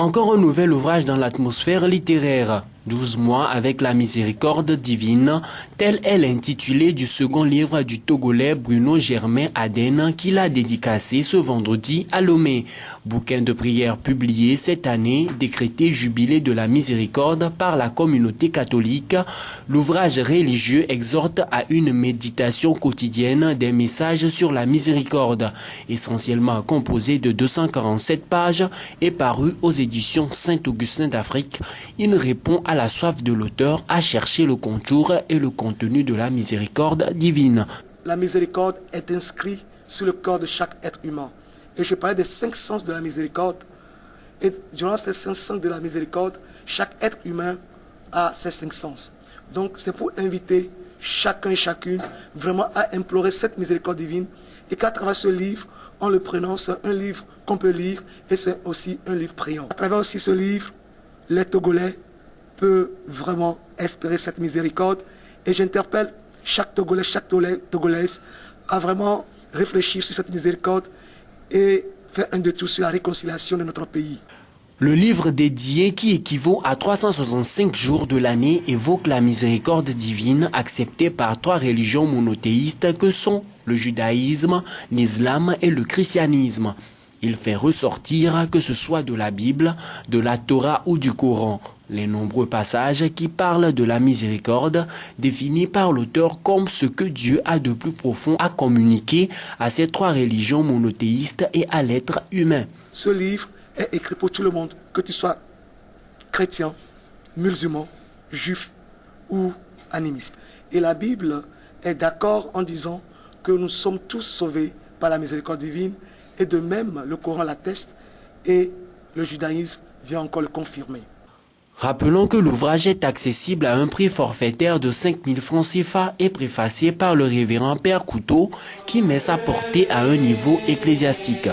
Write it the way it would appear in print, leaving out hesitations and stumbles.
Encore un nouvel ouvrage dans l'atmosphère littéraire. 12 mois avec la miséricorde divine, tel est l'intitulé du second livre du Togolais Bruno Germain Aden qu'il a dédicacé ce vendredi à Lomé. Bouquin de prières publié cette année, décrété jubilé de la miséricorde par la communauté catholique, l'ouvrage religieux exhorte à une méditation quotidienne des messages sur la miséricorde, essentiellement composé de 247 pages et paru aux éditions Saint-Augustin d'Afrique. Il répond à la soif de l'auteur à chercher le contour et le contenu de la miséricorde divine. La miséricorde est inscrite sur le corps de chaque être humain. Et je parlais des 5 sens de la miséricorde. Et durant ces 5 sens de la miséricorde, chaque être humain a ces 5 sens. Donc c'est pour inviter chacun et chacune vraiment à implorer cette miséricorde divine. Et qu'à travers ce livre, en le prenant, c'est un livre qu'on peut lire et c'est aussi un livre priant. À travers aussi ce livre, les Togolais peut vraiment espérer cette miséricorde. Et j'interpelle chaque Togolais, chaque Togolaise à vraiment réfléchir sur cette miséricorde et faire un détour sur la réconciliation de notre pays. Le livre dédié, qui équivaut à 365 jours de l'année, évoque la miséricorde divine acceptée par 3 religions monothéistes que sont le judaïsme, l'islam et le christianisme. Il fait ressortir, que ce soit de la Bible, de la Torah ou du Coran, les nombreux passages qui parlent de la miséricorde, définis par l'auteur comme ce que Dieu a de plus profond à communiquer à ces 3 religions monothéistes et à l'être humain. Ce livre est écrit pour tout le monde, que tu sois chrétien, musulman, juif ou animiste. Et la Bible est d'accord en disant que nous sommes tous sauvés par la miséricorde divine. Et de même, le Coran l'atteste et le judaïsme vient encore le confirmer. Rappelons que l'ouvrage est accessible à un prix forfaitaire de 5 000 francs CFA et préfacé par le révérend Père Couteau qui met sa portée à un niveau ecclésiastique.